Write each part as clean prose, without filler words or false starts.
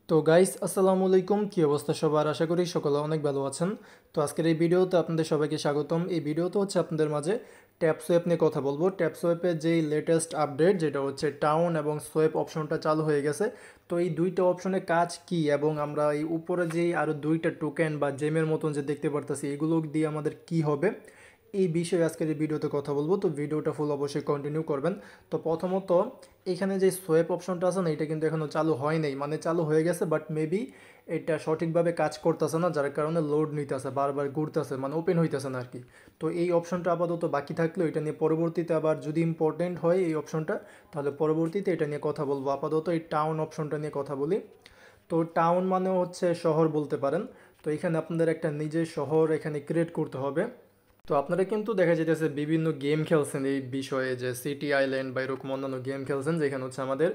তো গাইস আসসালামু আলাইকুম, কি অবস্থা সবার? আশা করি সকলে অনেক ভালো আছেন। তো আজকের এই ভিডিওতে আপনাদের সবাইকে স্বাগতম। এই ভিডিওতে হচ্ছে আপনাদের মাঝে ট্যাপ সোয়াপ নিয়ে কথা বলবো। ট্যাপ সোয়াপের যেই লেটেস্ট আপডেট, যেটা হচ্ছে টাউন এবং সোয়াপ অপশনটা চালু হয়ে গেছে। তো এই দুইটা অপশনের কাজ কি, এবং আমরা এই উপরে যেই আরও দুইটা টোকেন বা জেমের মতন যে দেখতে পারতেছি, এগুলো দিয়ে আমাদের কি হবে, এই বিষয়ে আজকের এই ভিডিওতে কথা বলবো। তো ভিডিওটা ফুল অবশ্যই কন্টিনিউ করবেন। তো প্রথমত এখানে যে সোয়েপ অপশনটা আছে না, এটা কিন্তু এখনও চালু হয় নাই, মানে চালু হয়ে গেছে বাট মেবি এটা সঠিকভাবে কাজ করতেছে না, যার কারণে লোড নিতেছে, বারবার ঘুরতেছে, মানে ওপেন হইতেছে না আর কি। তো এই অপশনটা আপাতত বাকি থাকলেও এটা নিয়ে পরবর্তীতে আবার যদি ইম্পর্টেন্ট হয় এই অপশনটা, তাহলে পরবর্তীতে এটা নিয়ে কথা বলবো। আপাতত এই টাউন অপশনটা নিয়ে কথা বলি। তো টাউন মানে হচ্ছে শহর বলতে পারেন। তো এখানে আপনাদের একটা নিজের শহর এখানে ক্রিয়েট করতে হবে। তো আপনারা কিন্তু দেখা যাইতেছে বিভিন্ন গেম খেলছেন এই বিষয়ে, যে সিটি আইল্যান্ড বা এরকম অন্যান্য গেম খেলছেন, যেখানে হচ্ছে আমাদের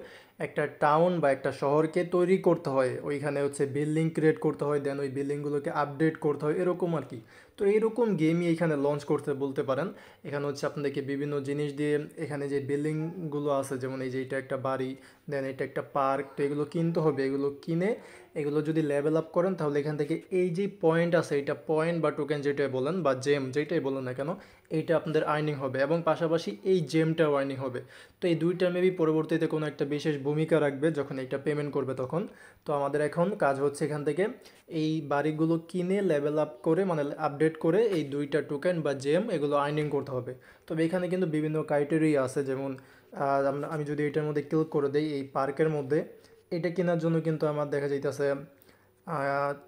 একটা টাউন বা একটা শহরকে তৈরি করতে হয়, ওইখানে হচ্ছে বিল্ডিং ক্রিয়েট করতে হয়, দেন ওই বিল্ডিংগুলোকে আপডেট করতে হয়, এরকম আর কি। তো এইরকম গেমই এখানে লঞ্চ করতে বলতে পারেন। এখানে হচ্ছে আপনাদেরকে বিভিন্ন জিনিস দিয়ে এখানে যে বিল্ডিংগুলো আছে, যেমন এই যে এটা একটা বাড়ি, দেন এটা একটা পার্ক, তো এগুলো কিনতে হবে। এগুলো কিনে এগুলো যদি লেভেল আপ করেন, তাহলে এখান থেকে এই যে পয়েন্ট আছে, এটা পয়েন্ট বা টোকেন যেটাই বলেন বা জেম যেটাই বলেন না কেন, এইটা আপনাদের আর্নিং হবে, এবং পাশাপাশি এই জেমটাও আর্নিং হবে। তো এই দুইটা মেবি পরবর্তীতে কোনো একটা বিশেষ ভূমিকা রাখবে যখন এইটা পেমেন্ট করবে তখন। তো আমাদের এখন কাজ হচ্ছে এখান থেকে এই বাড়িগুলো কিনে লেভেল আপ করে, মানে আপডেট করে এই দুইটা টোকেন বা জেম এগুলো আর্নিং করতে হবে। তবে এখানে কিন্তু বিভিন্ন ক্রাইটেরিয়া আছে, যেমন আমি যদি এটার মধ্যে ক্লিক করে দিই এই পার্কের মধ্যে, এটা কেনার জন্য কিন্তু আমার দেখা যাইতেছে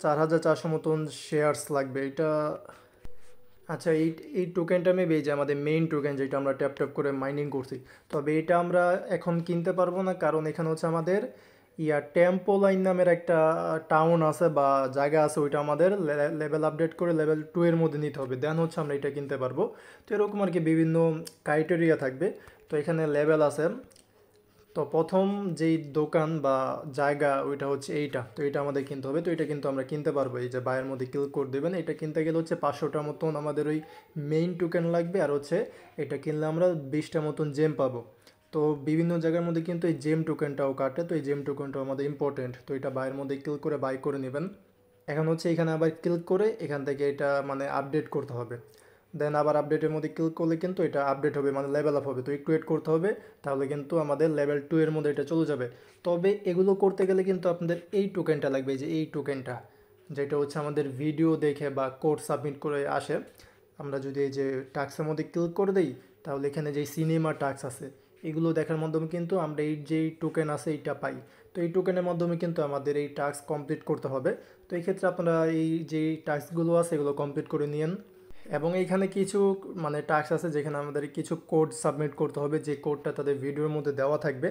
4400 মতন শেয়ার্স লাগবে এটা। আচ্ছা, এই এই টোকেনটা মেবি এই যে আমাদের মেইন টোকেন, যেটা আমরা ট্যাপ ট্যাপ করে মাইনিং করছি, তবে এটা আমরা এখন কিনতে পারবো না, কারণ এখানে হচ্ছে আমাদের টেম্পো লাইন নামের একটা টাউন আছে বা জায়গা আছে, ওইটা আমাদের লেভেল আপডেট করে লেভেল 2 এর মধ্যে নিতে হবে, দেন হচ্ছে আমরা এটা কিনতে পারবো। তো এরকম আর কি বিভিন্ন ক্রাইটেরিয়া থাকবে। তো এখানে লেভেল আছে। তো প্রথম যেই দোকান বা জায়গা ওইটা হচ্ছে এইটা, তো এটা আমাদের কিনতে হবে। তো এটা কিন্তু আমরা কিনতে পারবো, এই যে বাইয়ের মধ্যে ক্লিক করে দেবেন। এটা কিনতে গেলে হচ্ছে 500টার মতন আমাদের ওই মেইন টোকেন লাগবে, আর হচ্ছে এটা কিনলে আমরা 20টা মতন জেম পাবো। তো বিভিন্ন জায়গার মধ্যে কিন্তু এই জেম টোকেনটাও কাটে, তো এই জেম টোকেনটাও আমাদের ইম্পর্টেন্ট। তো এটা বাইয়ের মধ্যে ক্লিক করে বাই করে নেবেন। এখন হচ্ছে এখানে আবার ক্লিক করে এখান থেকে এটা মানে আপডেট করতে হবে। দেন আবার আপডেটের মধ্যে ক্লিক করলে কিন্তু এটা আপডেট হবে, মানে লেভেল আপ হবে। তো একটু ওয়েট করতে হবে, তাহলে কিন্তু আমাদের লেভেল 2 এর মধ্যে এটা চলে যাবে। তবে এগুলো করতে গেলে কিন্তু আপনাদের এই টোকেনটা লাগবে, যে এই টোকেনটা, যেটা হচ্ছে আমাদের ভিডিও দেখে বা কোড সাবমিট করে আসে। আমরা যদি এই যে টাস্কের মধ্যে ক্লিক করে দিই, তাহলে এখানে যে সিনেমা টাস্ক আছে, এগুলো দেখার মাধ্যমে কিন্তু আমরা এই যেই টোকেন আছে এইটা পাই। তো এই টোকেনের মাধ্যমে কিন্তু আমাদের এই টাস্ক কমপ্লিট করতে হবে। তো এই ক্ষেত্রে আপনারা এই যে টাস্কগুলো আছে এগুলো কমপ্লিট করে নিন। এবং এইখানে কিছু মানে টাস্ক আছে যেখানে আমাদের কিছু কোড সাবমিট করতে হবে, যে কোডটা তাদের ভিডিওর মধ্যে দেওয়া থাকবে।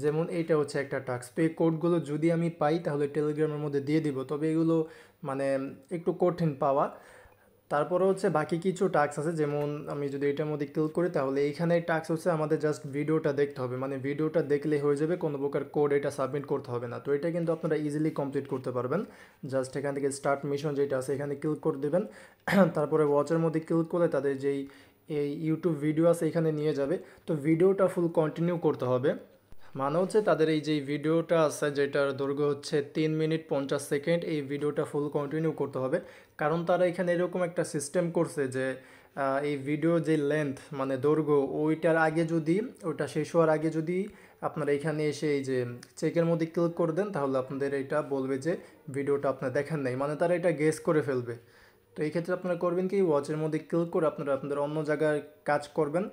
যেমন এইটা হচ্ছে একটা টাস্ক। তো এই কোডগুলো যদি আমি পাই তাহলে টেলিগ্রামের মধ্যে দিয়ে দিব, তবে এগুলো মানে একটু কঠিন পাওয়া। তারপরে হচ্ছে বাকি কিছু টাস্ক আছে, যেমন আমি যদি এটার মধ্যে ক্লিক করি, তাহলে এইখানে টাস্ক হচ্ছে আমাদের জাস্ট ভিডিওটা দেখতে হবে, মানে ভিডিওটা দেখলেই হয়ে যাবে, কোনো প্রকার কোড এটা সাবমিট করতে হবে না। তো এটা কিন্তু আপনারা ইজিলি কমপ্লিট করতে পারবেন। জাস্ট এখান থেকে স্টার্ট মিশন যেটা আছে এখানে ক্লিক করে দেবেন। তারপরে ওয়াচের মধ্যে ক্লিক করলে তাদের যেই এই ইউটিউব ভিডিও আছে এখানে নিয়ে যাবে। তো ভিডিওটা ফুল কন্টিনিউ করতে হবে, মানে হচ্ছে তাদের এই যে ভিডিওটা আছে যেটার দৈর্ঘ্য হচ্ছে 3 মিনিট 50 সেকেন্ড, এই ভিডিওটা ফুল কন্টিনিউ করতে হবে। কারণ তারা এখানে এরকম একটা সিস্টেম করছে যে এই ভিডিও যে লেন্থ মানে দৈর্ঘ্য, ওইটার আগে যদি, ওইটা শেষ হওয়ার আগে যদি আপনারা এখানে এসে এই যে চেকের মধ্যে ক্লিক করে দেন, তাহলে আপনাদের এটা বলবে যে ভিডিওটা আপনার দেখেন নাই, মানে তারা এটা গেস করে ফেলবে। তো এই ক্ষেত্রে আপনারা করবেন কি, ওয়াচের মধ্যে ক্লিক করে আপনারা আপনাদের অন্য জায়গায় কাজ করবেন।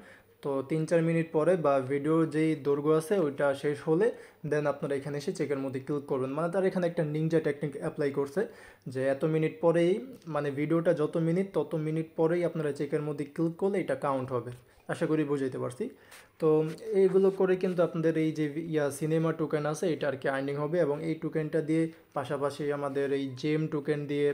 তো 3-4 মিনিট পরে বা ভিডিও যেই দৈর্ঘ্য আছে ওইটা শেষ হলে দেন আপনারা এখানে এসে চেকের মধ্যে ক্লিক করবেন। মানে তারা এখানে একটা নিনজা টেকনিক অ্যাপ্লাই করছে, যে এত মিনিট পরেই, মানে ভিডিওটা যত মিনিট তত মিনিট পরেই আপনারা চেকের মধ্যে ক্লিক করলে এটা কাউন্ট হবে। আশা করি বুঝাইতে পারছি। তো এইগুলো করে কিন্তু আপনাদের এই যে সিনেমা টোকেন আছে এটা আর কি আর্নিং হবে, এবং এই টোকেনটা দিয়ে পাশাপাশি আমাদের এই জেম টোকেন দিয়ে,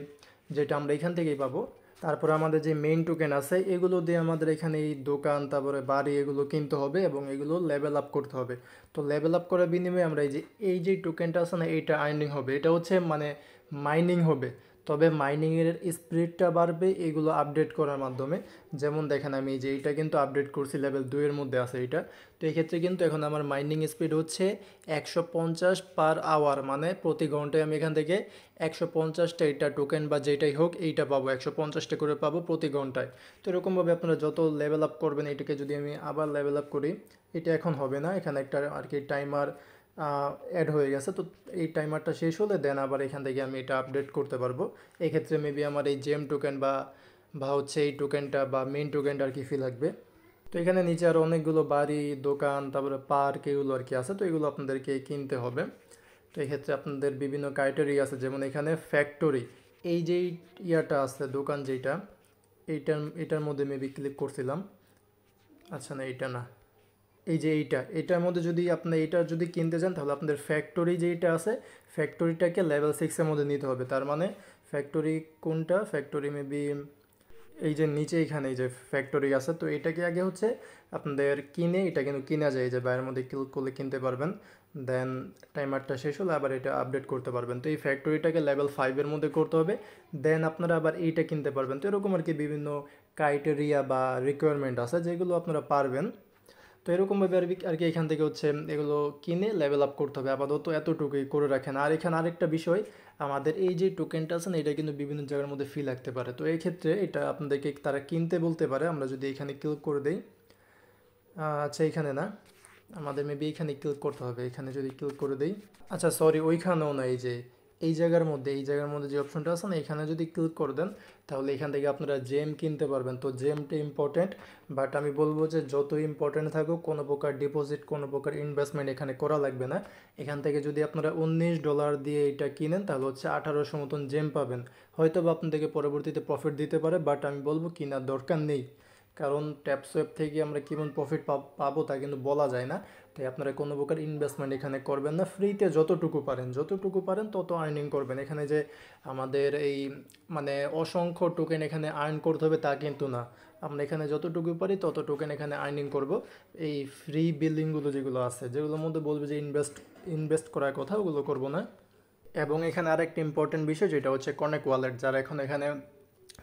যেটা আমরা এখান থেকেই পাবো। তারপরে আমাদের যে মেইন টোকেন আছে এগুলো দিয়ে আমাদের এখানে এই দোকান তারপরে বাড়ি এগুলো কিনতে হবে, এবং এগুলো লেভেল আপ করতে হবে। তো লেভেল আপ করার বিনিময়ে আমরা এই যে টোকেনটা আছে না, এইটা আর্নিং হবে, এটা হচ্ছে মানে মাইনিং হবে। তবে মাইনিংয়ের স্পিডটা বাড়বে এগুলো আপডেট করার মাধ্যমে। যেমন দেখেন আমি যে এইটা কিন্তু আপডেট করছি লেভেল 2 এর মধ্যে আছে এইটা। তো এই ক্ষেত্রে কিন্তু এখন আমার মাইনিং স্পিড হচ্ছে 150 পার আওয়ার, মানে প্রতি ঘন্টায় আমি এখান থেকে 150টা এইটা টোকেন বা যেটাই হোক এইটা পাবো, 150টা করে পাবো প্রতি ঘন্টায়। তো এরকমভাবে আপনারা যত লেভেল আপ করবেন, এটাকে যদি আমি আবার লেভেল আপ করি, এটা এখন হবে না, এখানে একটা আর কি টাইমার অ্যাড হয়ে গেছে। তো এই টাইমারটা শেষ হলে দেন আবার এখান থেকে আমি এটা আপডেট করতে পারবো। এক্ষেত্রে মেবি আমার এই জেম টোকেন বা বা হচ্ছে এই টোকেনটা বা মেইন টোকেনটা আর কি ফি লাগবে। তো এখানে নিচে আরও অনেকগুলো বাড়ি, দোকান, তারপরে পার্ক এগুলো আর কি আছে, তো এগুলো আপনাদেরকে কিনতে হবে। তো এক্ষেত্রে আপনাদের বিভিন্ন ক্রাইটেরিয়া আছে, যেমন এখানে ফ্যাক্টরি, এই যে ইয়াটা আছে দোকান যেটা, এটার মধ্যে মেবি ক্লিক করছিলাম। আচ্ছা না, এইটা না, এই যে এটার মধ্যে যদি আপনি এটা যদি কিনতে চান তাহলে আপনাদের ফ্যাক্টরি যেটা আছে ফ্যাক্টরিটাকে লেভেল 6 এর মধ্যে নিতে হবে। তার মানে ফ্যাক্টরি কোনটা, ফ্যাক্টরি মেবি এই যে নিচে এখানে এই যে ফ্যাক্টরি আছে, তো এটাকে আগে হচ্ছে আপনাদের কিনে, এটা কিন্তু কিনা যায়, এই যে বাইরের মধ্যে ক্লিক করলে কিনতে পারবেন। দেন টাইমারটা শেষ হলে আবার এটা আপডেট করতে পারবেন। তো এই ফ্যাক্টরিটাকে লেভেল 5 এর মধ্যে করতে হবে, দেন আপনারা আবার এইটা কিনতে পারবেন। তো এরকম আর কি বিভিন্ন ক্রাইটেরিয়া বা রিকোয়ারমেন্ট আছে যেগুলো আপনারা পারবেন। তো এরকমভাবে আর কি এখান থেকে হচ্ছে এগুলো কিনে লেভেল আপ করতে হবে। আপাতত এতটুকুই করে রাখেন। আর এখানে আরেকটা বিষয়, আমাদের এই যে টোকেনটা আছে না, এটা কিন্তু বিভিন্ন জায়গার মধ্যে ফি লাগতে পারে। তো এই ক্ষেত্রে এটা আপনাদেরকে তারা কিনতে বলতে পারে। আমরা যদি এখানে ক্লিক করে দিই, আচ্ছা এখানে না, আমাদের মেবি এখানে ক্লিক করতে হবে। এখানে যদি ক্লিক করে দিই, আচ্ছা সরি ওইখানেও না, এই জায়গার মধ্যে যে অপশনটা আছে না, এখানে যদি ক্লিক করে দেন তাহলে এখান থেকে আপনারা জেম কিনতে পারবেন। তো জেমটা ইম্পর্টেন্ট, বাট আমি বলবো যে যত ইম্পর্টেন্ট থাকুক কোনো প্রকার ডিপোজিট, কোনো প্রকার ইনভেস্টমেন্ট এখানে করা লাগবে না। এখান থেকে যদি আপনারা $19 দিয়ে এটা কিনেন তাহলে হচ্ছে 1800 মতন জেম পাবেন। হয়তো বা আপনাদেরকে পরবর্তীতে প্রফিট দিতে পারে, বাট আমি বলবো কেনার দরকার নেই। কারণ ট্যাপসোয়েপ থেকে আমরা কেমন প্রফিট পাবো তা কিন্তু বলা যায় না। তাই আপনারা কোনো প্রকার ইনভেস্টমেন্ট এখানে করবেন না। ফ্রিতে যতটুকু পারেন তত আর্নিং করবেন। এখানে যে আমাদের এই মানে অসংখ্য টোকেন এখানে আর্ন করতে হবে তা কিন্তু না। আমরা এখানে যতটুকু পারি তত টোকেন এখানে আর্নিং করব। এই ফ্রি বিল্ডিংগুলো যেগুলো আছে, যেগুলোর মধ্যে বলবে যে ইনভেস্ট করার কথা, ওগুলো করব না। এবং এখানে আরেকটা ইম্পর্টেন্ট বিষয় যেটা হচ্ছে কানেক্ট ওয়ালেট। যারা এখন এখানে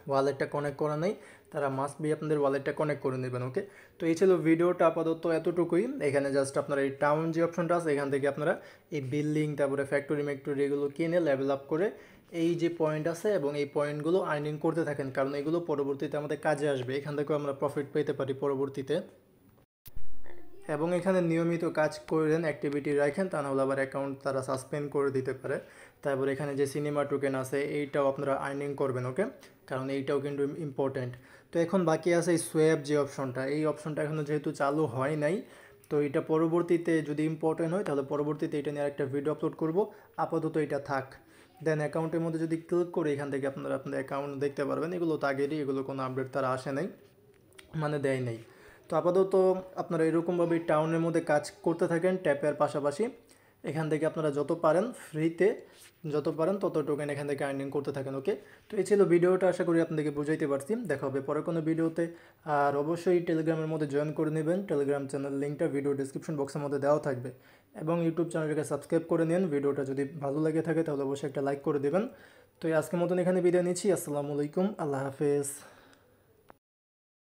ওয়ালেটটা কানেক্ট করা নেই তারা মাস্ট বি আপনাদের ওয়ালেটটা কানেক্ট করে নেবেন। ওকে, তো এই ছিল ভিডিওটা, আপাতত এতটুকুই। এখানে জাস্ট আপনারা এই টাউন যে অপশনটা আছে এখান থেকে আপনারা এই বিল্ডিং, তারপরে ফ্যাক্টরি এগুলো কিনে লেভেল আপ করে এই যে পয়েন্ট আছে এবং এই পয়েন্টগুলো আর্নিং করতে থাকেন, কারণ এগুলো পরবর্তীতে আমাদের কাজে আসবে। এখান থেকেও আমরা প্রফিট পেতে পারি পরবর্তীতে। এবং এখানে নিয়মিত কাজ করেন, অ্যাক্টিভিটি রাখেন, তা নাহলে আবার অ্যাকাউন্ট তারা সাসপেন্ড করে দিতে পারে। তারপর এখানে যে সিনেমা টোকেন আছে এইটাও আপনারা আর্নিং করবেন। ওকে, কারণ এইটাও কিন্তু ইম্পর্ট্যান্ট। তো এখন বাকি আছে এই সোয়াপ যে অপশনটা, এই অপশনটা এখনও যেহেতু চালু হয় নাই, তো এটা পরবর্তীতে যদি ইম্পর্টেন্ট হয় তাহলে পরবর্তীতে এটা নিয়ে একটা ভিডিও আপলোড করব। আপাতত এটা থাক। দেন অ্যাকাউন্টের মধ্যে যদি ক্লিক করে এখান থেকে আপনারা আপনাদের অ্যাকাউন্ট দেখতে পারবেন। এগুলো তো আগেরই, এগুলো কোনো আপডেট তারা আসে নাই, মানে দেয় নাই। তো আপাতত আপনারা এরকমভাবে টাউনের মধ্যে কাজ করতে থাকেন ট্যাপের পাশাপাশি। এখান থেকে আপনারা যত পারেন ফ্রিতে যত পারেন তত টোকেন এখান থেকে আর্নিং করতে থাকেন। ওকে, তো এই ছিল ভিডিওটা, আশা করি আপনাদেরকে বুঝাইতে পারছি। দেখা হবে পরে কোনো ভিডিওতে। আর অবশ্যই টেলিগ্রামের মধ্যে জয়েন করে নেবেন। টেলিগ্রাম চ্যানেল লিঙ্কটা ভিডিও ডিসক্রিপশন বক্সের মধ্যে দেওয়া থাকবে। এবং ইউটিউব চ্যানেলটাকে সাবস্ক্রাইব করে নিন। ভিডিওটা যদি ভালো লাগে থাকে তাহলে অবশ্যই একটা লাইক করে দেবেন। তো আজকের মতন এখানে বিদায় নিচ্ছি। আসসালামু আলাইকুম, আল্লাহ হাফেজ।